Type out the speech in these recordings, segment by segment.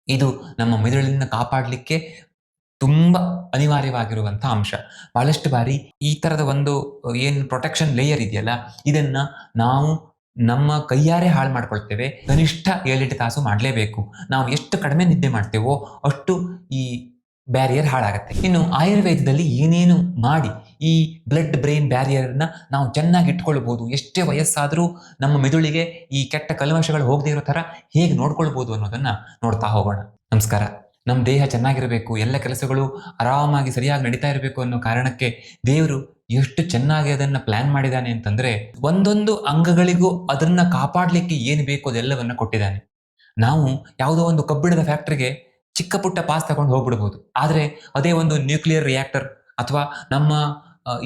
ಇದು ನಮ್ಮ ಮೆದುಳನ್ನ ಕಾಪಾಡಲಿಕ್ಕೆ ತುಂಬ ಅನಿವಾರ್ಯವಾಗಿರುವಂಥ ಅಂಶ. ಬಹಳಷ್ಟು ಬಾರಿ ಈ ಥರದ ಒಂದು ಏನು ಪ್ರೊಟೆಕ್ಷನ್ ಲೇಯರ್ ಇದೆಯಲ್ಲ, ಇದನ್ನ ನಾವು ನಮ್ಮ ಕೈಯಾರೆ ಹಾಳು ಮಾಡ್ಕೊಳ್ತೇವೆ. ಕನಿಷ್ಠ 7-8 ತಾಸು ಮಾಡಲೇಬೇಕು. ನಾವು ಎಷ್ಟು ಕಡಿಮೆ ನಿದ್ದೆ ಮಾಡ್ತೇವೋ ಅಷ್ಟು ಈ ಬ್ಯಾರಿಯರ್ ಹಾಳಾಗತ್ತೆ. ಇನ್ನು ಆಯುರ್ವೇದದಲ್ಲಿ ಏನೇನು ಮಾಡಿ ಈ ಬ್ಲಡ್ ಬ್ರೈನ್ ಬ್ಯಾರಿಯರ್ನ ನಾವು ಚೆನ್ನಾಗಿ ಇಟ್ಕೊಳ್ಬೋದು, ಎಷ್ಟೇ ವಯಸ್ಸಾದರೂ ನಮ್ಮ ಮೆದುಳಿಗೆ ಈ ಕೆಟ್ಟ ಕಲ್ಮಶಗಳು ಹೋಗದೇ ಇರೋ ಥರ ಹೇಗೆ ನೋಡ್ಕೊಳ್ಬೋದು ಅನ್ನೋದನ್ನ ನೋಡ್ತಾ ಹೋಗೋಣ. ನಮಸ್ಕಾರ. ನಮ್ಮ ದೇಹ ಚೆನ್ನಾಗಿರಬೇಕು, ಎಲ್ಲ ಕೆಲಸಗಳು ಆರಾಮಾಗಿ ಸರಿಯಾಗಿ ನಡೀತಾ ಇರಬೇಕು ಅನ್ನೋ ಕಾರಣಕ್ಕೆ ದೇವರು ಎಷ್ಟು ಚೆನ್ನಾಗಿ ಅದನ್ನ ಪ್ಲಾನ್ ಮಾಡಿದ್ದಾನೆ ಅಂತಂದ್ರೆ, ಒಂದೊಂದು ಅಂಗಗಳಿಗೂ ಅದನ್ನ ಕಾಪಾಡಲಿಕ್ಕೆ ಏನು ಬೇಕು ಅದೆಲ್ಲವನ್ನ ಕೊಟ್ಟಿದ್ದಾನೆ. ನಾವು ಯಾವುದೋ ಒಂದು ಕಬ್ಬಿಣದ ಫ್ಯಾಕ್ಟರಿಗೆ ಚಿಕ್ಕ ಪುಟ್ಟ ಪಾಸ್ ತಗೊಂಡು ಹೋಗ್ಬಿಡ್ಬೋದು. ಆದ್ರೆ ಅದೇ ಒಂದು ನ್ಯೂಕ್ಲಿಯರ್ ರಿಯಾಕ್ಟರ್ ಅಥವಾ ನಮ್ಮ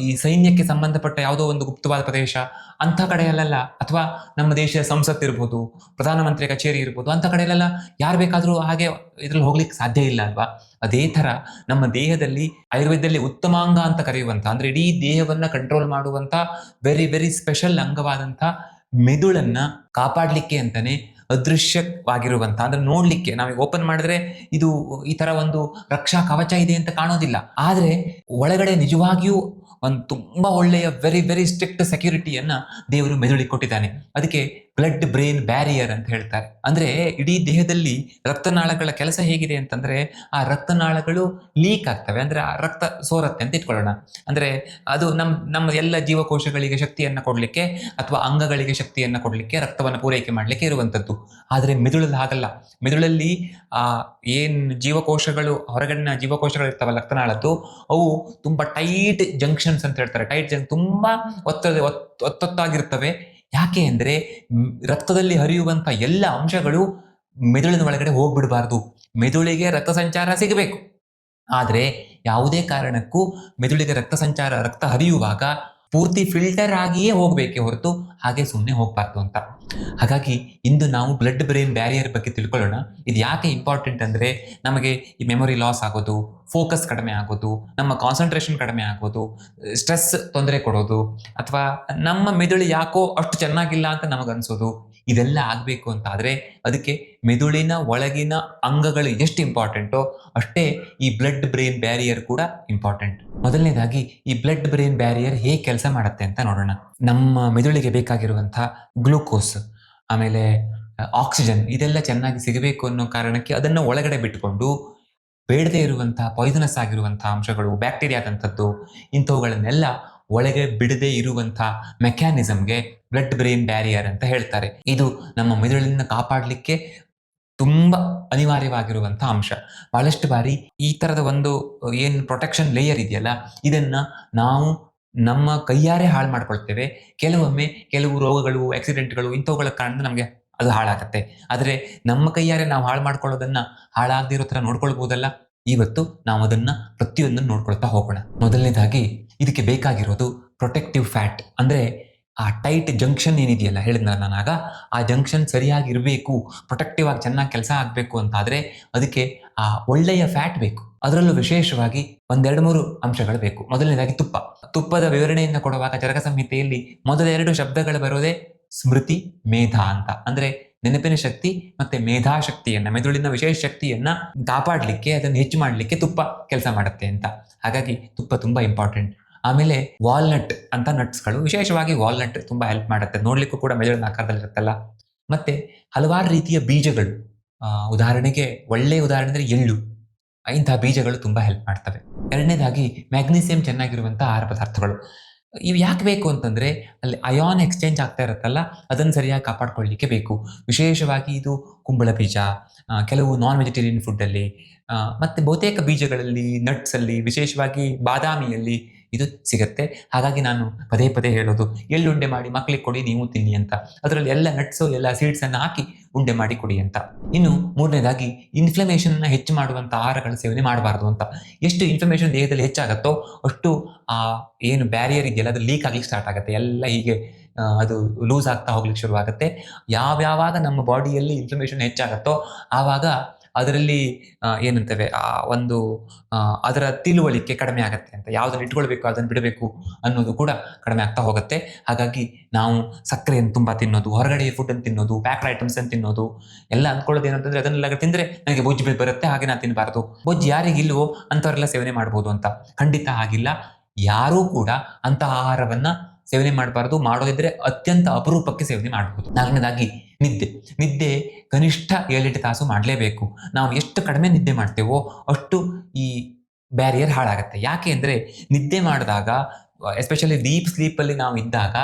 ಈ ಸೈನ್ಯಕ್ಕೆ ಸಂಬಂಧಪಟ್ಟ ಯಾವುದೋ ಒಂದು ಗುಪ್ತವಾದ ಪ್ರದೇಶ ಅಂಥ ಕಡೆಯಲ್ಲೆಲ್ಲ, ಅಥವಾ ನಮ್ಮ ದೇಶದ ಸಂಸತ್ ಇರ್ಬೋದು, ಪ್ರಧಾನಮಂತ್ರಿ ಕಚೇರಿ ಇರ್ಬೋದು, ಅಂಥ ಕಡೆಯಲ್ಲೆಲ್ಲ ಯಾರು ಬೇಕಾದರೂ ಹಾಗೆ ಇದ್ರಲ್ಲಿ ಹೋಗ್ಲಿಕ್ಕೆ ಸಾಧ್ಯ ಇಲ್ಲ ಅಲ್ವಾ? ಅದೇ ಥರ ನಮ್ಮ ದೇಹದಲ್ಲಿ ಆಯುರ್ವೇದದಲ್ಲಿ ಉತ್ತಮಾಂಗ ಅಂತ ಕರೆಯುವಂಥ, ಅಂದ್ರೆ ಇಡೀ ದೇಹವನ್ನ ಕಂಟ್ರೋಲ್ ಮಾಡುವಂಥ ವೆರಿ ವೆರಿ ಸ್ಪೆಷಲ್ ಅಂಗವಾದಂಥ ಮೆದುಳನ್ನ ಕಾಪಾಡಲಿಕ್ಕೆ ಅಂತಾನೆ ಅದೃಶ್ಯವಾಗಿರುವಂಥ, ಅಂದ್ರೆ ನೋಡ್ಲಿಕ್ಕೆ ನಾವೀಗ ಓಪನ್ ಮಾಡಿದ್ರೆ ಇದು ಈ ತರ ಒಂದು ರಕ್ಷಾ ಕವಚ ಇದೆ ಅಂತ ಕಾಣೋದಿಲ್ಲ, ಆದ್ರೆ ಒಳಗಡೆ ನಿಜವಾಗಿಯೂ ಒಂದು ತುಂಬಾ ಒಳ್ಳೆಯ ವೆರಿ ವೆರಿ ಸ್ಟ್ರಿಕ್ಟ್ ಸೆಕ್ಯೂರಿಟಿಯನ್ನ ದೇವರು ಮೆದುಳಿಗೆ ಕೊಟ್ಟಿದ್ದಾನೆ. ಅದಕ್ಕೆ ಬ್ಲಡ್ ಬ್ರೈನ್ ಬ್ಯಾರಿಯರ್ ಅಂತ ಹೇಳ್ತಾರೆ. ಅಂದ್ರೆ ಇಡೀ ದೇಹದಲ್ಲಿ ರಕ್ತನಾಳಗಳ ಕೆಲಸ ಹೇಗಿದೆ ಅಂತಂದ್ರೆ, ಆ ರಕ್ತನಾಳಗಳು ಲೀಕ್ ಆಗ್ತವೆ, ಅಂದ್ರೆ ಆ ರಕ್ತ ಸೋರತ್ತೆ ಅಂತ ಇಟ್ಕೊಳ್ಳೋಣ. ಅಂದ್ರೆ ಅದು ನಮ್ಮ ಎಲ್ಲ ಜೀವಕೋಶಗಳಿಗೆ ಶಕ್ತಿಯನ್ನ ಕೊಡ್ಲಿಕ್ಕೆ ಅಥವಾ ಅಂಗಗಳಿಗೆ ಶಕ್ತಿಯನ್ನ ಕೊಡ್ಲಿಕ್ಕೆ, ರಕ್ತವನ್ನು ಪೂರೈಕೆ ಮಾಡ್ಲಿಕ್ಕೆ ಇರುವಂತದ್ದು. ಆದ್ರೆ ಮೆದುಳಲ್ಲಿ ಹಾಗಲ್ಲ. ಮೆದುಳಲ್ಲಿ ಆ ಏನ್ ಜೀವಕೋಶಗಳು, ಹೊರಗಡಿನ ಜೀವಕೋಶಗಳು ಇರ್ತಾವಲ್ಲ ರಕ್ತನಾಳದ್ದು, ಅವು ತುಂಬಾ ಟೈಟ್ ಜಂಕ್ಷನ್ಸ್ ಅಂತ ಹೇಳ್ತಾರೆ. ತುಂಬಾ ಒತ್ತೊತ್ತಾಗಿರ್ತವೆ. ಯಾಕೆ ಅಂದ್ರೆ ರಕ್ತದಲ್ಲಿ ಹರಿಯುವಂತ ಎಲ್ಲ ಅಂಶಗಳು ಮೆದುಳಿನ ಒಳಗಡೆ ಹೋಗ್ಬಿಡಬಾರ್ದು. ಮೆದುಳಿಗೆ ರಕ್ತ ಸಂಚಾರ ಸಿಗಬೇಕು. ಆದ್ರೆ ಯಾವುದೇ ಕಾರಣಕ್ಕೂ ಮೆದುಳಿಗೆ ರಕ್ತ ಹರಿಯುವಾಗ ಪೂರ್ತಿ ಫಿಲ್ಟರ್ ಆಗಿಯೇ ಹೋಗ್ಬೇಕೆ ಹೊರತು ಹಾಗೆ ಸುಮ್ಮನೆ ಹೋಗ್ಬಾರ್ದು ಅಂತ. ಹಾಗಾಗಿ ಇಂದು ನಾವು ಬ್ಲಡ್ ಬ್ರೈನ್ ಬ್ಯಾರಿಯರ್ ಬಗ್ಗೆ ತಿಳ್ಕೊಳ್ಳೋಣ. ಇದು ಯಾಕೆ ಇಂಪಾರ್ಟೆಂಟ್ ಅಂದ್ರೆ, ನಮಗೆ ಈ ಮೆಮೊರಿ ಲಾಸ್ ಆಗೋದು, ಫೋಕಸ್ ಕಡಿಮೆ ಆಗೋದು, ನಮ್ಮ ಕಾನ್ಸಂಟ್ರೇಷನ್ ಕಡಿಮೆ ಆಗೋದು, ಸ್ಟ್ರೆಸ್ ತೊಂದರೆ ಕೊಡೋದು, ಅಥವಾ ನಮ್ಮ ಮೆದುಳು ಯಾಕೋ ಅಷ್ಟು ಚೆನ್ನಾಗಿಲ್ಲ ಅಂತ ನಮಗನ್ಸೋದು, ಇದೆಲ್ಲ ಆಗಬೇಕು ಅಂತ ಆದ್ರೆ ಅದಕ್ಕೆ ಮೆದುಳಿನ ಒಳಗಿನ ಅಂಗಗಳು ಎಷ್ಟು ಇಂಪಾರ್ಟೆಂಟೋ ಅಷ್ಟೇ ಈ ಬ್ಲಡ್ ಬ್ರೈನ್ ಬ್ಯಾರಿಯರ್ ಕೂಡ ಇಂಪಾರ್ಟೆಂಟ್. ಮೊದಲನೇದಾಗಿ ಈ ಬ್ಲಡ್ ಬ್ರೈನ್ ಬ್ಯಾರಿಯರ್ ಹೇಗೆ ಕೆಲಸ ಮಾಡುತ್ತೆ ಅಂತ ನೋಡೋಣ. ನಮ್ಮ ಮೆದುಳಿಗೆ ಬೇಕಾಗಿರುವಂತಹ ಗ್ಲೂಕೋಸ್, ಆಮೇಲೆ ಆಕ್ಸಿಜನ್, ಇದೆಲ್ಲ ಚೆನ್ನಾಗಿ ಸಿಗಬೇಕು ಅನ್ನೋ ಕಾರಣಕ್ಕೆ ಅದನ್ನ ಒಳಗಡೆ ಬಿಟ್ಟುಕೊಂಡು ಬೇಡದೇ ಇರುವಂತಹ ಪಾಯ್ಸನಸ್ ಆಗಿರುವಂತಹ ಅಂಶಗಳು, ಬ್ಯಾಕ್ಟೀರಿಯಾದಂಥದ್ದು, ಇಂಥವುಗಳನ್ನೆಲ್ಲ ಒಳಗೆ ಬಿಡದೆ ಇರುವಂತಹ ಮೆಕ್ಯಾನಿಸಮ್ಗೆ ಬ್ಲಡ್ ಬ್ರೈನ್ ಬ್ಯಾರಿಯರ್ ಅಂತ ಹೇಳ್ತಾರೆ. ಇದು ನಮ್ಮ ಮೆದುಳನ್ನ ಕಾಪಾಡಲಿಕ್ಕೆ ತುಂಬಾ ಅನಿವಾರ್ಯವಾಗಿರುವಂತಹ ಅಂಶ. ಬಹಳಷ್ಟು ಬಾರಿ ಈ ತರದ ಒಂದು ಏನ್ ಪ್ರೊಟೆಕ್ಷನ್ ಲೇಯರ್ ಇದೆಯಲ್ಲ, ಇದನ್ನ ನಾವು ನಮ್ಮ ಕೈಯಾರೆ ಹಾಳು ಮಾಡ್ಕೊಳ್ತೇವೆ. ಕೆಲವೊಮ್ಮೆ ಕೆಲವು ರೋಗಗಳು, ಆಕ್ಸಿಡೆಂಟ್ಗಳು, ಇಂಥವುಗಳ ಕಾರಣ ನಮಗೆ ಅದು ಹಾಳಾಗತ್ತೆ. ಆದ್ರೆ ನಮ್ಮ ಕೈಯಾರೆ ನಾವು ಹಾಳು ಮಾಡ್ಕೊಳ್ಳೋದನ್ನ ಹಾಳಾಗದಿರೋ ತರ ನೋಡ್ಕೊಳ್ಬಹುದಲ್ಲ. ಇವತ್ತು ನಾವು ಅದನ್ನ ಪ್ರತಿಯೊಂದನ್ನು ನೋಡ್ಕೊಳ್ತಾ ಹೋಗೋಣ. ಮೊದಲನೇದಾಗಿ ಇದಕ್ಕೆ ಬೇಕಾಗಿರೋದು ಪ್ರೊಟೆಕ್ಟಿವ್ ಫ್ಯಾಟ್. ಅಂದ್ರೆ ಆ ಟೈಟ್ ಜಂಕ್ಷನ್ ಏನಿದೆಯಲ್ಲ ಹೇಳಿದ್ನಲ್ಲ ನಾನಾಗ, ಆ ಜಂಕ್ಷನ್ ಸರಿಯಾಗಿ ಇರಬೇಕು, ಪ್ರೊಟೆಕ್ಟಿವ್ ಆಗಿ ಚೆನ್ನಾಗಿ ಕೆಲಸ ಆಗಬೇಕು ಅಂತ ಆದ್ರೆ ಅದಕ್ಕೆ ಆ ಒಳ್ಳೆಯ ಫ್ಯಾಟ್ ಬೇಕು. ಅದರಲ್ಲೂ ವಿಶೇಷವಾಗಿ 1-2-3 ಅಂಶಗಳು ಬೇಕು. ಮೊದಲನೇದಾಗಿ ತುಪ್ಪದ ವಿವರಣೆಯನ್ನು ಕೊಡುವಾಗ ಚರಕ ಸಂಹಿತೆಯಲ್ಲಿ ಮೊದಲ 2 ಶಬ್ದಗಳು ಬರೋದೇ ಸ್ಮೃತಿ, ಮೇಧ ಅಂತ. ಅಂದ್ರೆ ನೆನಪಿನ ಶಕ್ತಿ ಮತ್ತೆ ಮೇಧಾಶಕ್ತಿಯನ್ನ, ಮೆದುಳಿನ ವಿಶೇಷ ಶಕ್ತಿಯನ್ನ ಕಾಪಾಡಲಿಕ್ಕೆ, ಅದನ್ನು ಹೆಚ್ಚು ಮಾಡಲಿಕ್ಕೆ ತುಪ್ಪ ಕೆಲಸ ಮಾಡುತ್ತೆ ಅಂತ. ಹಾಗಾಗಿ ತುಪ್ಪ ತುಂಬಾ ಇಂಪಾರ್ಟೆಂಟ್. ಆಮೇಲೆ ವಾಲ್ನಟ್ ಅಂತ ನಟ್ಸ್ಗಳು, ವಿಶೇಷವಾಗಿ ವಾಲ್ನಟ್ ತುಂಬಾ ಹೆಲ್ಪ್ ಮಾಡುತ್ತೆ, ನೋಡ್ಲಿಕ್ಕೂ ಕೂಡ ಮೆದುಳಿನ ಆಕಾರದಲ್ಲಿರುತ್ತಲ್ಲ. ಮತ್ತೆ ಹಲವಾರು ರೀತಿಯ ಬೀಜಗಳು, ಉದಾಹರಣೆಗೆ ಒಳ್ಳೆಯ ಉದಾಹರಣೆ ಅಂದ್ರೆ ಎಳ್ಳು, ಇಂತಹ ಬೀಜಗಳು ತುಂಬಾ ಹೆಲ್ಪ್ ಮಾಡ್ತವೆ. ಎರಡನೇದಾಗಿ ಮ್ಯಾಗ್ನೀಸಿಯಂ ಚೆನ್ನಾಗಿರುವಂತಹ ಆಹಾರ ಪದಾರ್ಥಗಳು. ಇವು ಯಾಕೆ ಬೇಕು ಅಂತಂದ್ರೆ, ಅಲ್ಲಿ ಅಯಾನ್ ಎಕ್ಸ್ಚೇಂಜ್ ಆಗ್ತಾ ಇರುತ್ತಲ್ಲ, ಅದನ್ನು ಸರಿಯಾಗಿ ಕಾಪಾಡ್ಕೊಳ್ಳಿಕ್ಕೆ ಬೇಕು. ವಿಶೇಷವಾಗಿ ಇದು ಕುಂಬಳ ಬೀಜ, ಕೆಲವು ನಾನ್ ವೆಜಿಟೇರಿಯನ್ ಫುಡ್ ಅಲ್ಲಿ, ಮತ್ತೆ ಬಹುತೇಕ ಬೀಜಗಳಲ್ಲಿ, ನಟ್ಸ್ ಅಲ್ಲಿ, ವಿಶೇಷವಾಗಿ ಬಾದಾಮಿಯಲ್ಲಿ ಇದು ಸಿಗತ್ತೆ. ಹಾಗಾಗಿ ನಾನು ಪದೇ ಪದೇ ಹೇಳೋದು, ಎಳ್ಳುಂಡೆ ಮಾಡಿ ಮಕ್ಕಳಿಗೆ ಕೊಡಿ, ನೀವು ತಿನ್ನಿ ಅಂತ. ಅದರಲ್ಲಿ ಎಲ್ಲ ನಟ್ಸು, ಎಲ್ಲ ಸೀಡ್ಸ್ ಅನ್ನ ಹಾಕಿ ಉಂಡೆ ಮಾಡಿ ಕೊಡಿ ಅಂತ. ಇನ್ನು ಮೂರನೇದಾಗಿ ಇನ್ಫ್ಲಮೇಷನ್ ಹೆಚ್ಚು ಮಾಡುವಂತ ಆಹಾರಗಳ ಸೇವನೆ ಮಾಡಬಾರ್ದು ಅಂತ. ಎಷ್ಟು ಇನ್ಫ್ಲಮೇಷನ್ ದೇಹದಲ್ಲಿ ಹೆಚ್ಚಾಗತ್ತೋ ಅಷ್ಟು ಆ ಏನು ಬ್ಯಾರಿಯರ್ ಇದೆಯಲ್ಲ ಅದು ಲೀಕ್ ಆಗ್ಲಿಕ್ಕೆ ಸ್ಟಾರ್ಟ್ ಆಗುತ್ತೆ. ಎಲ್ಲ ಹೀಗೆ ಅದು ಲೂಸ್ ಆಗ್ತಾ ಹೋಗ್ಲಿಕ್ಕೆ ಶುರುವಾಗುತ್ತೆ. ಯಾವಾಗ ನಮ್ಮ ಬಾಡಿಯಲ್ಲಿ ಇನ್ಫ್ಲಮೇಷನ್ ಹೆಚ್ಚಾಗತ್ತೋ ಆವಾಗ ಅದರಲ್ಲಿ ಏನಂತೇವೆ ಒಂದು ಅದರ ತಿಳುವಳಿಕೆ ಕಡಿಮೆ ಆಗುತ್ತೆ ಅಂತ. ಯಾವುದನ್ನು ಇಟ್ಕೊಳ್ಬೇಕು ಅದನ್ನು ಬಿಡಬೇಕು ಅನ್ನೋದು ಕೂಡ ಕಡಿಮೆ ಆಗ್ತಾ ಹೋಗುತ್ತೆ. ಹಾಗಾಗಿ ನಾವು ಸಕ್ಕರೆಯನ್ನು ತುಂಬ ತಿನ್ನೋದು, ಹೊರಗಡೆ ಫುಡ್ಡನ್ನು ತಿನ್ನೋದು, ಪ್ಯಾಕ್ಡ್ ಐಟಮ್ಸನ್ನು ತಿನ್ನೋದು ಎಲ್ಲ ಅಂದ್ಕೊಳ್ಳೋದು ಏನಂತಂದ್ರೆ ಅದನ್ನೆಲ್ಲ ತಿಂದರೆ ನನಗೆ ಬೊಜ್ಜು ಬರುತ್ತೆ, ಹಾಗೆ ನಾನು ತಿನ್ನಬಾರ್ದು. ಬೊಜ್ಜು ಯಾರಿಗಿಲ್ವೋ ಅಂಥವರೆಲ್ಲ ಸೇವನೆ ಮಾಡ್ಬೋದು ಅಂತ. ಖಂಡಿತ ಹಾಗಿಲ್ಲ. ಯಾರೂ ಕೂಡ ಅಂತಹ ಆಹಾರವನ್ನ ಸೇವನೆ ಮಾಡಬಾರ್ದು. ಮಾಡೋದಿದ್ರೆ ಅತ್ಯಂತ ಅಪರೂಪಕ್ಕೆ ಸೇವನೆ ಮಾಡಬಹುದು. 4ನೇದಾಗಿ ನಿದ್ದೆ ಕನಿಷ್ಠ 7-8 ತಾಸು ಮಾಡಲೇಬೇಕು. ನಾವು ಎಷ್ಟು ಕಡಿಮೆ ನಿದ್ದೆ ಮಾಡ್ತೇವೋ ಅಷ್ಟು ಈ ಬ್ಯಾರಿಯರ್ ಹಾಳಾಗತ್ತೆ. ಯಾಕೆ ಅಂದರೆ ನಿದ್ದೆ ಮಾಡಿದಾಗ ಎಸ್ಪೆಷಲಿ ಡೀಪ್ ಸ್ಲೀಪಲ್ಲಿ ನಾವು ಇದ್ದಾಗ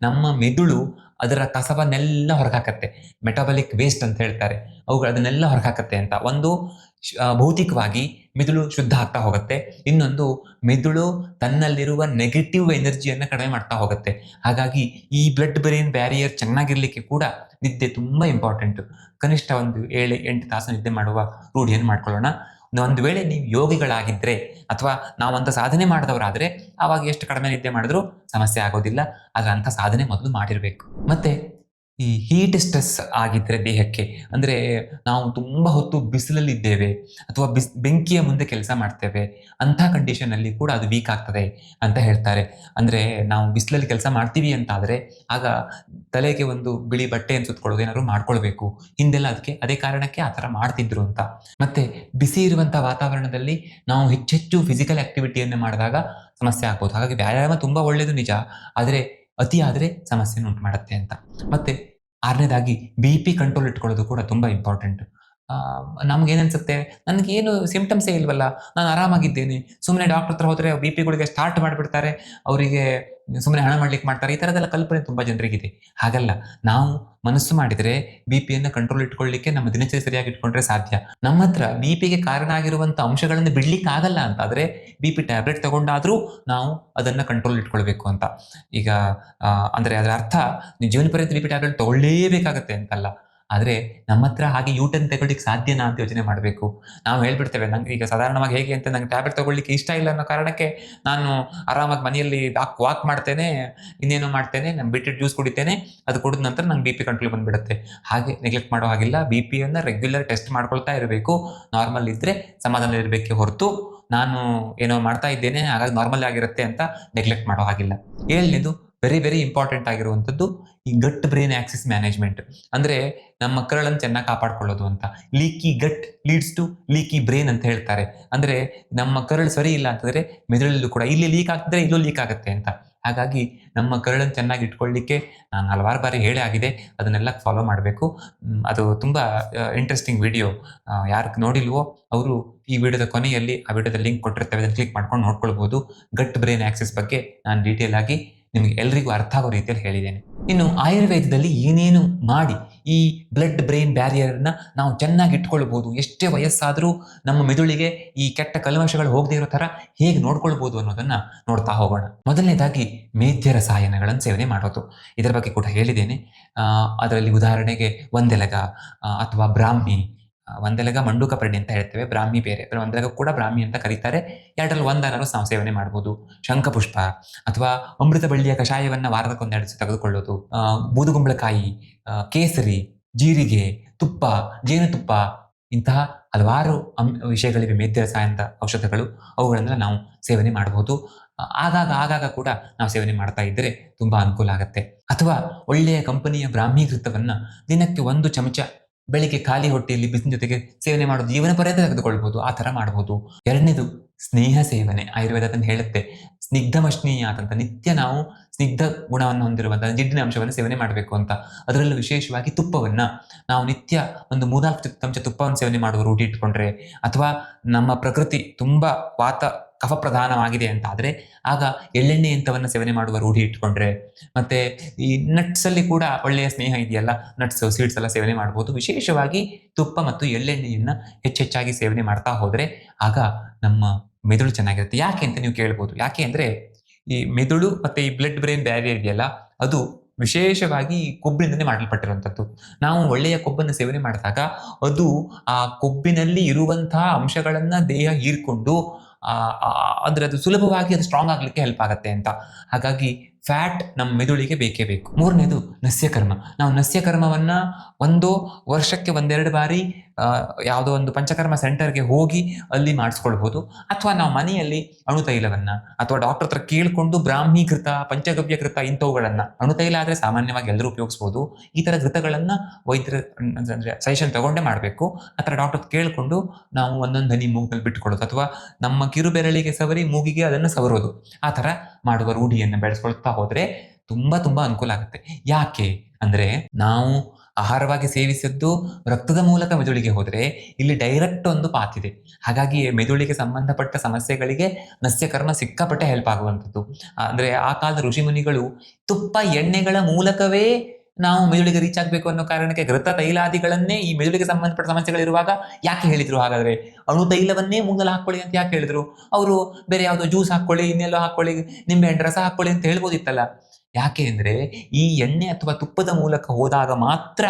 ನಮ್ಮ ಮೆದುಳು ಅದರ ಕಸವನ್ನೆಲ್ಲ ಹೊರಗಾಕತ್ತೆ. ಮೆಟಾಬಲಿಕ್ ವೇಸ್ಟ್ ಅಂತ ಹೇಳ್ತಾರೆ, ಅದನ್ನೆಲ್ಲ ಹೊರಗಾಕತ್ತೆ ಅಂತ. ಒಂದು ಭೌತಿಕವಾಗಿ ಮೆದುಳು ಶುದ್ಧ ಆಗ್ತಾ ಹೋಗುತ್ತೆ. ಇನ್ನೊಂದು ಮೆದುಳು ತನ್ನಲ್ಲಿರುವ ನೆಗೆಟಿವ್ ಎನರ್ಜಿಯನ್ನು ಕಡಿಮೆ ಮಾಡ್ತಾ ಹೋಗುತ್ತೆ. ಹಾಗಾಗಿ ಈ ಬ್ಲಡ್ ಬ್ರೈನ್ ಬ್ಯಾರಿಯರ್ ಚೆನ್ನಾಗಿರ್ಲಿಕ್ಕೆ ಕೂಡ ನಿದ್ದೆ ತುಂಬ ಇಂಪಾರ್ಟೆಂಟು. ಕನಿಷ್ಠ ಒಂದು 7-8 ತಾಸು ನಿದ್ದೆ ಮಾಡುವ ರೂಢಿಯನ್ನು ಮಾಡ್ಕೊಳ್ಳೋಣ. ಒಂದು ವೇಳೆ ನೀವು ಯೋಗಿಗಳಾಗಿದ್ದರೆ ಅಥವಾ ನಾವಂಥ ಸಾಧನೆ ಮಾಡಿದವರಾದರೆ ಆವಾಗ ಎಷ್ಟು ಕಡಿಮೆ ನಿದ್ದೆ ಮಾಡಿದ್ರೂ ಸಮಸ್ಯೆ ಆಗೋದಿಲ್ಲ. ಆದರೆ ಅಂಥ ಸಾಧನೆ ಮೊದಲು ಮಾಡಿರಬೇಕು. ಮತ್ತು ಈ ಹೀಟ್ ಸ್ಟ್ರೆಸ್ ಆಗಿದ್ದರೆ ದೇಹಕ್ಕೆ, ಅಂದರೆ ನಾವು ತುಂಬ ಹೊತ್ತು ಬಿಸಿಲಲ್ಲಿದ್ದೇವೆ ಅಥವಾ ಬೆಂಕಿಯ ಮುಂದೆ ಕೆಲಸ ಮಾಡ್ತೇವೆ, ಅಂಥ ಕಂಡೀಷನಲ್ಲಿ ಕೂಡ ಅದು ವೀಕ್ ಆಗ್ತದೆ ಅಂತ ಹೇಳ್ತಾರೆ. ಅಂದರೆ ನಾವು ಬಿಸಿಲಲ್ಲಿ ಕೆಲಸ ಮಾಡ್ತೀವಿ ಅಂತಾದರೆ ಆಗ ತಲೆಗೆ ಒಂದು ಬಿಳಿ ಬಟ್ಟೆಯನ್ನು ಸುತ್ಕೊಳ್ಳೋದು ಏನಾದ್ರು ಮಾಡ್ಕೊಳ್ಬೇಕು. ಹಿಂದೆಲ್ಲ ಅದಕ್ಕೆ ಅದೇ ಕಾರಣಕ್ಕೆ ಆ ಥರ ಮಾಡ್ತಿದ್ರು ಅಂತ. ಮತ್ತು ಬಿಸಿ ಇರುವಂಥ ವಾತಾವರಣದಲ್ಲಿ ನಾವು ಹೆಚ್ಚೆಚ್ಚು ಫಿಸಿಕಲ್ ಆ್ಯಕ್ಟಿವಿಟಿಯನ್ನು ಮಾಡಿದಾಗ ಸಮಸ್ಯೆ ಆಗ್ಬೋದು. ಹಾಗಾಗಿ ವ್ಯಾಯಾಮ ತುಂಬ ಒಳ್ಳೆಯದು ನಿಜ, ಆದರೆ ಅತಿ ಆದರೆ ಸಮಸ್ಯೆಯನ್ನು ಉಂಟು ಮಾಡುತ್ತೆ ಅಂತ. ಮತ್ತು 6ನೇದಾಗಿ BP ಕಂಟ್ರೋಲ್ ಇಟ್ಕೊಳ್ಳೋದು ಕೂಡ ತುಂಬ ಇಂಪಾರ್ಟೆಂಟ್. ನಮಗೇನನ್ಸುತ್ತೆ, ನನಗೇನು ಸಿಂಪ್ಟಮ್ಸೇ ಇಲ್ವಲ್ಲ, ನಾನು ಆರಾಮಾಗಿದ್ದೇನೆ, ಸುಮ್ಮನೆ ಡಾಕ್ಟರ್ ಹತ್ರ ಹೋದರೆ BP ಸ್ಟಾರ್ಟ್ ಮಾಡಿಬಿಡ್ತಾರೆ, ಅವರಿಗೆ ಸುಮ್ಮನೆ ಹಣ ಮಾಡ್ಲಿಕ್ಕೆ ಮಾಡ್ತಾರೆ, ಈ ಥರದ್ದೆಲ್ಲ ಕಲ್ಪನೆ ತುಂಬ ಜನರಿಗಿದೆ. ಹಾಗಲ್ಲ, ನಾವು ಮನಸ್ಸು ಮಾಡಿದರೆ BP ಕಂಟ್ರೋಲ್ ಇಟ್ಕೊಳ್ಳಿಕ್ಕೆ ನಮ್ಮ ದಿನಚರಿ ಸರಿಯಾಗಿ ಇಟ್ಕೊಂಡ್ರೆ ಸಾಧ್ಯ. ನಮ್ಮ ಹತ್ರ BP ಕಾರಣ ಆಗಿರುವಂಥ ಅಂಶಗಳನ್ನು ಬಿಡ್ಲಿಕ್ಕೆ ಆಗಲ್ಲ ಅಂತಾದರೆ BP ಟ್ಯಾಬ್ಲೆಟ್ ತಗೊಂಡಾದರೂ ನಾವು ಅದನ್ನು ಕಂಟ್ರೋಲ್ ಇಟ್ಕೊಳ್ಬೇಕು ಅಂತ. ಈಗ ಅಂದರೆ ಅದರ ಅರ್ಥ ನೀವು ಜೀವನ ಪರ್ಯಂತ BP ಟ್ಯಾಬ್ಲೆಟ್ ತಗೊಳ್ಳೇಬೇಕಾಗತ್ತೆ ಅಂತಲ್ಲ. ಆದರೆ ನಮ್ಮ ಹತ್ರ ಹಾಗೆ ಯೂಟರ್ನ್ ತಗೊಳ್ಳಿಕ್ಕೆ ಸಾಧ್ಯನಾ ಅಂತ ಯೋಚನೆ ಮಾಡಬೇಕು. ನಾವು ಹೇಳ್ಬಿಡ್ತೇವೆ, ನಂಗೆ ಈಗ ಸಾಧಾರಣವಾಗಿ ಹೇಗೆ ಅಂತ, ನಂಗೆ ಟ್ಯಾಬ್ಲೆಟ್ ತಗೊಳ್ಳಿಕ್ಕೆ ಇಷ್ಟ ಇಲ್ಲ ಅನ್ನೋ ಕಾರಣಕ್ಕೆ ನಾನು ಆರಾಮಾಗಿ ಮನೆಯಲ್ಲಿ ವಾಕ್ ಮಾಡ್ತೇನೆ, ಇನ್ನೇನೋ ಮಾಡ್ತೇನೆ, ನಾನು ಬೀಟ್ರೂಟ್ ಜ್ಯೂಸ್ ಕುಡಿತೇನೆ, ಅದು ಕುಡಿದ ನಂತರ ನಂಗೆ BP ಕಂಟ್ರೋಲ್ ಬಂದುಬಿಡುತ್ತೆ. ಹಾಗೆ ನೆಗ್ಲೆಕ್ಟ್ ಮಾಡೋ ಹಾಗಿಲ್ಲ. BPಯನ್ನು ರೆಗ್ಯುಲರ್ ಟೆಸ್ಟ್ ಮಾಡ್ಕೊಳ್ತಾ ಇರಬೇಕು. ನಾರ್ಮಲ್ ಇದ್ದರೆ ಸಮಾಧಾನ ಇರಬೇಕೆ ಹೊರತು ನಾನು ಏನೋ ಮಾಡ್ತಾ ಇದ್ದೇನೆ ಹಾಗಾಗಿ ನಾರ್ಮಲ್ ಆಗಿರುತ್ತೆ ಅಂತ ನೆಗ್ಲೆಕ್ಟ್ ಮಾಡೋ ಹಾಗಿಲ್ಲ. 7ನೇದು ವೆರಿ ಇಂಪಾರ್ಟೆಂಟ್ ಆಗಿರುವಂಥದ್ದು ಈ ಗಟ್ ಬ್ರೈನ್ ಆಕ್ಸಿಸ್ ಮ್ಯಾನೇಜ್ಮೆಂಟ್. ಅಂದರೆ ನಮ್ಮ ಕರಳನ್ನು ಚೆನ್ನಾಗಿ ಕಾಪಾಡ್ಕೊಳ್ಳೋದು ಅಂತ. Leaky gut leads to leaky brain ಅಂತ ಹೇಳ್ತಾರೆ. ಅಂದರೆ ನಮ್ಮ ಕರಳು ಸರಿ ಇಲ್ಲ ಅಂತಂದರೆ ಮೆದುಳಲ್ಲೂ ಕೂಡ ಇಲ್ಲಿ ಲೀಕ್ ಆಗ್ತಿದ್ರೆ ಇಲ್ಲೂ ಲೀಕ್ ಆಗುತ್ತೆ ಅಂತ. ಹಾಗಾಗಿ ನಮ್ಮ ಕರಳನ್ನು ಚೆನ್ನಾಗಿ ಇಟ್ಕೊಳ್ಳಿಕ್ಕೆ ನಾನು ಹಲವಾರು ಬಾರಿ ಹೇಳೇ ಆಗಿದೆ, ಅದನ್ನೆಲ್ಲ ಫಾಲೋ ಮಾಡಬೇಕು. ಅದು ತುಂಬ ಇಂಟ್ರೆಸ್ಟಿಂಗ್ ವಿಡಿಯೋ. ಯಾರು ನೋಡಿಲ್ವೋ ಅವರು ಈ ವಿಡಿಯೋದ ಕೊನೆಯಲ್ಲಿ ಆ ವಿಡಿಯೋದ ಲಿಂಕ್ ಕೊಟ್ಟಿರ್ತೇವೆ, ಅದನ್ನು ಕ್ಲಿಕ್ ಮಾಡ್ಕೊಂಡು ನೋಡ್ಕೊಳ್ಬೋದು. ಗಟ್ ಬ್ರೈನ್ ಆಕ್ಸಿಸ್ ಬಗ್ಗೆ ನಾನು ಡೀಟೇಲ್ ಆಗಿ ನಿಮಗೆ ಎಲ್ರಿಗೂ ಅರ್ಥ ಆಗೋ ರೀತಿಯಲ್ಲಿ ಹೇಳಿದ್ದೇನೆ. ಇನ್ನು ಆಯುರ್ವೇದದಲ್ಲಿ ಏನೇನು ಮಾಡಿ ಈ ಬ್ಲಡ್ ಬ್ರೈನ್ ಬ್ಯಾರಿಯರ್ನ ನಾವು ಚೆನ್ನಾಗಿ ಇಟ್ಕೊಳ್ಬೋದು, ಎಷ್ಟೇ ವಯಸ್ಸಾದರೂ ನಮ್ಮ ಮೆದುಳಿಗೆ ಈ ಕೆಟ್ಟ ಕಲ್ಮಶಗಳು ಹೋಗದೇ ಇರೋ ಥರ ಹೇಗೆ ನೋಡ್ಕೊಳ್ಬೋದು ಅನ್ನೋದನ್ನು ನೋಡ್ತಾ ಹೋಗೋಣ. ಮೊದಲನೇದಾಗಿ ಮೇಧ್ಯ ರಸಾಯನಗಳನ್ನು ಸೇವನೆ ಮಾಡೋದು, ಇದರ ಬಗ್ಗೆ ಕೂಡ ಹೇಳಿದ್ದೇನೆ. ಅದರಲ್ಲಿ ಉದಾಹರಣೆಗೆ ಒಂದೆಲಗ ಅಥವಾ ಬ್ರಾಹ್ಮಿ. ಒಂದೆಲಗ ಮಂಡೂಕಪರ್ಣಿ ಅಂತ ಹೇಳ್ತೇವೆ, ಬ್ರಾಹ್ಮಿ ಬೇರೆ, ಒಂದೆಲಗ ಕೂಡ ಬ್ರಾಹ್ಮಿ ಅಂತ ಕರೀತಾರೆ. ಎರಡರಲ್ಲಿ ಒಂದನ್ನು ನಾವು ಸೇವನೆ ಮಾಡ್ಬೋದು. ಶಂಖಪುಷ್ಪ ಅಥವಾ ಅಮೃತ ಬಳ್ಳಿಯ ಕಷಾಯವನ್ನು ವಾರದಕ್ಕೊಂದೆರಡು ದಿವಸ ತೆಗೆದುಕೊಳ್ಳೋದು. ಬೂದುಗುಂಬಳಕಾಯಿ, ಕೇಸರಿ, ಜೀರಿಗೆ, ತುಪ್ಪ, ಜೇನುತುಪ್ಪ, ಇಂತಹ ಹಲವಾರು ವಿಷಯಗಳಿವೆ ಮೇಧ್ಯ ರಸಾಯನದ ಔಷಧಗಳು. ಅವುಗಳನ್ನು ನಾವು ಸೇವನೆ ಮಾಡಬಹುದು. ಆಗಾಗ ಕೂಡ ನಾವು ಸೇವನೆ ಮಾಡ್ತಾ ಇದ್ದರೆ ತುಂಬ ಅನುಕೂಲ ಆಗುತ್ತೆ. ಅಥವಾ ಒಳ್ಳೆಯ ಕಂಪನಿಯ ಬ್ರಾಹ್ಮಿ ಘೃತವನ್ನು ದಿನಕ್ಕೆ 1 ಚಮಚ ಬೆಳಿಗ್ಗೆ ಖಾಲಿ ಹೊಟ್ಟೆಯಲ್ಲಿ ಬಿಸಿನ ಜೊತೆಗೆ ಸೇವನೆ ಮಾಡೋದು, ಜೀವನ ಪರ್ಯಂತ ತೆಗೆದುಕೊಳ್ಬೋದು, ಆ ಥರ ಮಾಡ್ಬೋದು. 2ನೇದು ಸ್ನೇಹ ಸೇವನೆ. ಆಯುರ್ವೇದ ಅದನ್ನು ಹೇಳುತ್ತೆ, ಸ್ನಿಗ್ಧಮಶ್ನೀಯಾತ್ ಅಂತ. ನಿತ್ಯ ನಾವು ಸ್ನಿಗ್ಧ ಗುಣವನ್ನು ಹೊಂದಿರುವಂಥ ಜಿಡ್ಡಿನ ಅಂಶವನ್ನು ಸೇವನೆ ಮಾಡಬೇಕು ಅಂತ. ಅದರಲ್ಲೂ ವಿಶೇಷವಾಗಿ ತುಪ್ಪವನ್ನು ನಾವು ನಿತ್ಯ ಒಂದು 3-4 ಚಮಚ ತುಪ್ಪವನ್ನು ಸೇವನೆ ಮಾಡುವ ರೂಢಿ ಇಟ್ಕೊಂಡ್ರೆ, ಅಥವಾ ನಮ್ಮ ಪ್ರಕೃತಿ ತುಂಬ ಕಫ ಪ್ರಧಾನವಾಗಿದೆ ಅಂತ ಆದರೆ ಆಗ ಎಳ್ಳೆಣ್ಣೆ ಇಂಥವನ್ನು ಸೇವನೆ ಮಾಡುವ ರೂಢಿ ಇಟ್ಕೊಂಡ್ರೆ, ಮತ್ತು ಈ ನಟ್ಸಲ್ಲಿ ಕೂಡ ಒಳ್ಳೆಯ ಸ್ನೇಹ ಇದೆಯಲ್ಲ, ನಟ್ಸು ಸೀಡ್ಸ್ ಎಲ್ಲ ಸೇವನೆ ಮಾಡ್ಬೋದು. ವಿಶೇಷವಾಗಿ ತುಪ್ಪ ಮತ್ತು ಎಳ್ಳೆಣ್ಣೆಯನ್ನು ಹೆಚ್ಚೆಚ್ಚಾಗಿ ಸೇವನೆ ಮಾಡ್ತಾ ಹೋದರೆ ಆಗ ನಮ್ಮ ಮೆದುಳು ಚೆನ್ನಾಗಿರುತ್ತೆ. ಯಾಕೆ ಅಂತ ನೀವು ಕೇಳ್ಬೋದು. ಯಾಕೆ ಅಂದರೆ ಈ ಮೆದುಳು ಮತ್ತು ಈ ಬ್ಲಡ್ ಬ್ರೈನ್ ಬ್ಯಾರಿಯರ್ ಇದೆಯಲ್ಲ, ಅದು ವಿಶೇಷವಾಗಿ ಕೊಬ್ಬಿನಿಂದಲೇ ಮಾಡಲ್ಪಟ್ಟಿರುವಂಥದ್ದು. ನಾವು ಒಳ್ಳೆಯ ಕೊಬ್ಬನ್ನು ಸೇವನೆ ಮಾಡಿದಾಗ ಅದು ಆ ಕೊಬ್ಬಿನಲ್ಲಿ ಇರುವಂತಹ ಅಂಶಗಳನ್ನು ದೇಹ ಹೀರ್ಕೊಂಡು ಅಂದರೆ ಅದು ಸುಲಭವಾಗಿ ಅದು ಸ್ಟ್ರಾಂಗ್ ಆಗಲಿಕ್ಕೆ ಹೆಲ್ಪ್ ಆಗುತ್ತೆ ಅಂತ. ಹಾಗಾಗಿ ಫ್ಯಾಟ್ ನಮ್ಮ ಮೆದುಳಿಗೆ ಬೇಕೇ ಬೇಕು. ಮೂರನೇದು ನಸ್ಯಕರ್ಮ. ನಾವು ನಸ್ಯಕರ್ಮವನ್ನ ಒಂದು ವರ್ಷಕ್ಕೆ ಒಂದೆರಡು ಬಾರಿ ಯಾವುದೋ ಒಂದು ಪಂಚಕರ್ಮ ಸೆಂಟರ್ಗೆ ಹೋಗಿ ಅಲ್ಲಿ ಮಾಡಿಸ್ಕೊಳ್ಬೋದು. ಅಥವಾ ನಾವು ಮನೆಯಲ್ಲಿ ಅಣುತೈಲವನ್ನ ಅಥವಾ ಡಾಕ್ಟರ್ ಹತ್ರ ಕೇಳಿಕೊಂಡು ಬ್ರಾಹ್ಮೀಕೃತ, ಪಂಚಗವ್ಯಕೃತ ಇಂಥವುಗಳನ್ನ, ಅಣುತೈಲ ಆದರೆ ಸಾಮಾನ್ಯವಾಗಿ ಎಲ್ಲರೂ ಉಪಯೋಗಿಸ್ಬೋದು. ಈ ಥರ ಘೃತಗಳನ್ನ ವೈದ್ಯರ ಅಂದರೆ ಸಜೆಷನ್ ತಗೊಂಡೇ ಮಾಡಬೇಕು. ಆ ಥರ ಡಾಕ್ಟರ್ ಕೇಳಿಕೊಂಡು ನಾವು ಒಂದೊಂದು ಹನಿ ಮೂಗಿನಲ್ಲಿ ಬಿಟ್ಕೊಳ್ಳೋದು ಅಥವಾ ನಮ್ಮ ಕಿರುಬೆರಳಿಗೆ ಸವರಿ ಮೂಗಿಗೆ ಅದನ್ನು ಸವರೋದು, ಆ ಥರ ಮಾಡುವ ರೂಢಿಯನ್ನು ಬೆಳೆಸ್ಕೊಳ್ತಾ ಹೋದರೆ ತುಂಬಾ ಅನುಕೂಲ ಆಗುತ್ತೆ. ಯಾಕೆ ಅಂದ್ರೆ ನಾವು ಆಹಾರವಾಗಿ ಸೇವಿಸಿದ್ದು ರಕ್ತದ ಮೂಲಕ ಮೆದುಳಿಗೆ ಹೋದರೆ ಇಲ್ಲಿ ಡೈರೆಕ್ಟ್ ಒಂದು ಪಾತ್ ಇದೆ. ಹಾಗಾಗಿ ಮೆದುಳಿಗೆ ಸಂಬಂಧಪಟ್ಟ ಸಮಸ್ಯೆಗಳಿಗೆ ನಸ್ಯಕರ್ಮ ಸಿಕ್ಕಾಪಟ್ಟೆ ಹೆಲ್ಪ್ ಆಗುವಂಥದ್ದು. ಅಂದ್ರೆ ಆ ಕಾಲದ ಋಷಿಮುನಿಗಳು ತುಪ್ಪ ಎಣ್ಣೆಗಳ ಮೂಲಕವೇ ನಾವು ಮೆದುಳಿಗೆ ರೀಚ್ ಆಗಬೇಕು ಅನ್ನೋ ಕಾರಣಕ್ಕೆ ಘೃತ ತೈಲಾದಿಗಳನ್ನೇ ಈ ಮೆದುಳಿಗೆ ಸಂಬಂಧಪಟ್ಟ ಸಮಸ್ಯೆಗಳಿರುವಾಗ ಯಾಕೆ ಹೇಳಿದ್ರು? ಹಾಗಾದ್ರೆ ಅಣು ತೈಲವನ್ನೇ ಮೂಗಲ್ಲಿ ಹಾಕೊಳ್ಳಿ ಅಂತ ಯಾಕೆ ಹೇಳಿದ್ರು? ಅವರು ಬೇರೆ ಯಾವುದೋ ಜ್ಯೂಸ್ ಹಾಕೊಳ್ಳಿ, ಇನ್ನೆಲ್ಲೋ ಹಾಕೊಳ್ಳಿ, ನಿಂಬೆಹಣ್ಣು ರಸ ಹಾಕೊಳ್ಳಿ ಅಂತ ಹೇಳ್ಬೋದಿತ್ತಲ್ಲ. ಯಾಕೆ ಅಂದ್ರೆ ಈ ಎಣ್ಣೆ ಅಥವಾ ತುಪ್ಪದ ಮೂಲಕ ಹೋದಾಗ ಮಾತ್ರ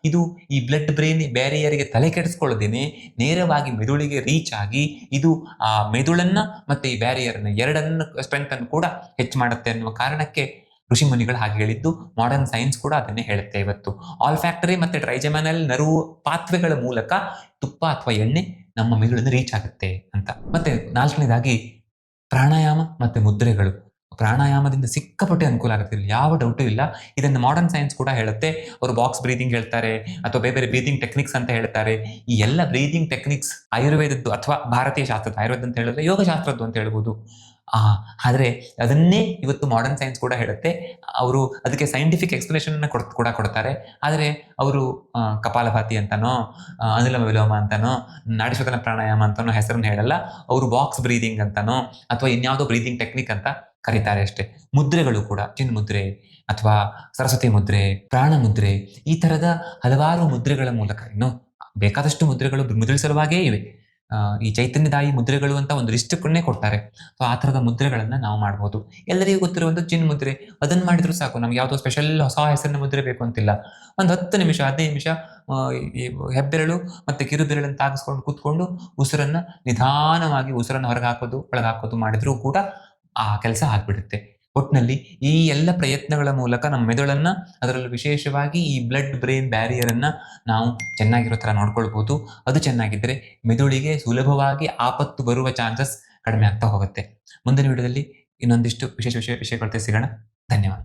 ಇದು ಈ ಬ್ಲಡ್ ಬ್ರೈನ್ ಬ್ಯಾರಿಯರ್ಗೆ ತಲೆ ಕೆಡಿಸ್ಕೊಳ್ಳೋದೇನೆ ನೇರವಾಗಿ ಮೆದುಳಿಗೆ ರೀಚ್ ಆಗಿ ಇದು ಆ ಮೆದುಳನ್ನ ಮತ್ತೆ ಈ ಬ್ಯಾರಿಯರ್ನ ಎರಡನ್ನ ಸ್ಟ್ರೆಂತ್ ಅನ್ನು ಕೂಡ ಹೆಚ್ಚು ಮಾಡುತ್ತೆ ಅನ್ನುವ ಕಾರಣಕ್ಕೆ ಋಷಿಮುನಿಗಳು ಹಾಗೆ ಹೇಳಿದ್ದು. ಮಾಡರ್ನ್ ಸೈನ್ಸ್ ಕೂಡ ಅದನ್ನೇ ಹೇಳುತ್ತೆ ಇವತ್ತು. ಆಲ್ ಫ್ಯಾಕ್ಟರಿ ಮತ್ತೆ ಟ್ರೈಜೆಮಿನಲ್ ನರ್ವ್ ಪಾತ್ವೆಗಳ ಮೂಲಕ ತುಪ್ಪ ಅಥವಾ ಎಣ್ಣೆ ನಮ್ಮ ಮೆದುಳನ್ನು ರೀಚ್ ಆಗುತ್ತೆ ಅಂತ. ಮತ್ತೆ ನಾಲ್ಕನೇದಾಗಿ ಪ್ರಾಣಾಯಾಮ ಮತ್ತೆ ಮುದ್ರೆಗಳು. ಪ್ರಾಣಾಯಾಮದಿಂದ ಸಿಕ್ಕಾಪಟ್ಟೆ ಅನುಕೂಲ ಆಗುತ್ತೆ, ಇಲ್ಲಿ ಯಾವ ಡೌಟು ಇಲ್ಲ. ಇದನ್ನು ಮಾಡರ್ನ್ ಸೈನ್ಸ್ ಕೂಡ ಹೇಳುತ್ತೆ. ಅವರು ಬಾಕ್ಸ್ ಬ್ರೀದಿಂಗ್ ಹೇಳ್ತಾರೆ ಅಥವಾ ಬೇರೆ ಬೇರೆ ಬ್ರೀದಿಂಗ್ ಟೆಕ್ನಿಕ್ಸ್ ಅಂತ ಹೇಳ್ತಾರೆ. ಈ ಎಲ್ಲ ಬ್ರೀದಿಂಗ್ ಟೆಕ್ನಿಕ್ಸ್ ಆಯುರ್ವೇದದ್ದು ಅಥವಾ ಭಾರತೀಯ ಶಾಸ್ತ್ರದ, ಆಯುರ್ವೇದ ಅಂತ ಹೇಳಿದ್ರೆ ಯೋಗಶಾಸ್ತ್ರದ್ದು ಅಂತ ಹೇಳ್ಬೋದು. ಆದರೆ ಅದನ್ನೇ ಇವತ್ತು ಮಾಡರ್ನ್ ಸೈನ್ಸ್ ಕೂಡ ಹೇಳುತ್ತೆ. ಅವರು ಅದಕ್ಕೆ ಸೈಂಟಿಫಿಕ್ ಎಕ್ಸ್ಪ್ಲನೇಷನ್ ಕೂಡ ಕೊಡ್ತಾರೆ. ಆದರೆ ಅವರು ಕಪಾಲಭಾತಿ ಅಂತನೋ ಅನುಲೋಮ ವಿಲೋಮ ಅಂತನೋ ನಾಡಿಶೋಧನ ಪ್ರಾಣಾಯಾಮ ಅಂತನೋ ಹೆಸರನ್ನು ಹೇಳಲ್ಲ. ಅವರು ಬಾಕ್ಸ್ ಬ್ರೀದಿಂಗ್ ಅಂತನೋ ಅಥವಾ ಇನ್ಯಾವುದೋ ಬ್ರೀದಿಂಗ್ ಟೆಕ್ನಿಕ್ ಅಂತ ಕರೀತಾರೆ ಅಷ್ಟೇ. ಮುದ್ರೆಗಳು ಕೂಡ ಚಿನ್ಮುದ್ರೆ ಅಥವಾ ಸರಸ್ವತಿ ಮುದ್ರೆ, ಪ್ರಾಣ ಮುದ್ರೆ, ಈ ತರದ ಹಲವಾರು ಮುದ್ರೆಗಳ ಮೂಲಕ ಇನ್ನು ಬೇಕಾದಷ್ಟು ಮುದ್ರೆಗಳು ಮುದ್ರಿಸುವ ಸಲುವಾಗೇ ಇವೆ. ಈ ಚೈತನ್ಯದಾಯಿ ಮುದ್ರೆಗಳು ಅಂತ ಒಂದು ಲಿಸ್ಟನ್ನೇ ಕೊಡ್ತಾರೆ. ಸೊ ಆ ಥರದ ಮುದ್ರೆಗಳನ್ನ ನಾವು ಮಾಡ್ಬೋದು. ಎಲ್ಲರಿಗೂ ಗೊತ್ತಿರುವಂಥ ಚಿನ್ ಮುದ್ರೆ, ಅದನ್ನ ಮಾಡಿದ್ರು ಸಾಕು. ನಮ್ಗೆ ಯಾವುದೋ ಸ್ಪೆಷಲ್ ಹೊಸ ಹೆಸರಿನ ಮುದ್ರೆ ಬೇಕು ಅಂತಿಲ್ಲ. ಒಂದು 10 ನಿಮಿಷ 15 ನಿಮಿಷ ಈ ಹೆಬ್ಬೆರಳು ಮತ್ತೆ ಕಿರುಬೆರಳನ್ನು ತಾಗಿಸ್ಕೊಂಡು ಕೂತ್ಕೊಂಡು ಉಸಿರನ್ನ ನಿಧಾನವಾಗಿ ಉಸಿರನ್ನು ಹೊರಗೆ ಹಾಕೋದು ಒಳಗೆ ಹಾಕೋದು ಮಾಡಿದ್ರೂ ಕೂಡ ಆ ಕೆಲಸ ಆಗ್ಬಿಡುತ್ತೆ. ಒಟ್ಟಿನಲ್ಲಿ ಈ ಎಲ್ಲ ಪ್ರಯತ್ನಗಳ ಮೂಲಕ ನಮ್ಮ ಮೆದುಳನ್ನ, ಅದರಲ್ಲೂ ವಿಶೇಷವಾಗಿ ಈ ಬ್ಲಡ್ ಬ್ರೈನ್ ಬ್ಯಾರಿಯರ್ ಅನ್ನ ನಾವು ಚೆನ್ನಾಗಿರೋ ಥರ ನೋಡ್ಕೊಳ್ಬೋದು. ಅದು ಚೆನ್ನಾಗಿದ್ದರೆ ಮೆದುಳಿಗೆ ಸುಲಭವಾಗಿ ಆಪತ್ತು ಬರುವ ಚಾನ್ಸಸ್ ಕಡಿಮೆ ಆಗ್ತಾ ಹೋಗುತ್ತೆ. ಮುಂದಿನ ವಿಡಿಯೋದಲ್ಲಿ ಇನ್ನೊಂದಿಷ್ಟು ವಿಶೇಷ ವಿಷಯಗಳ ಸಿಗೋಣ. ಧನ್ಯವಾದ.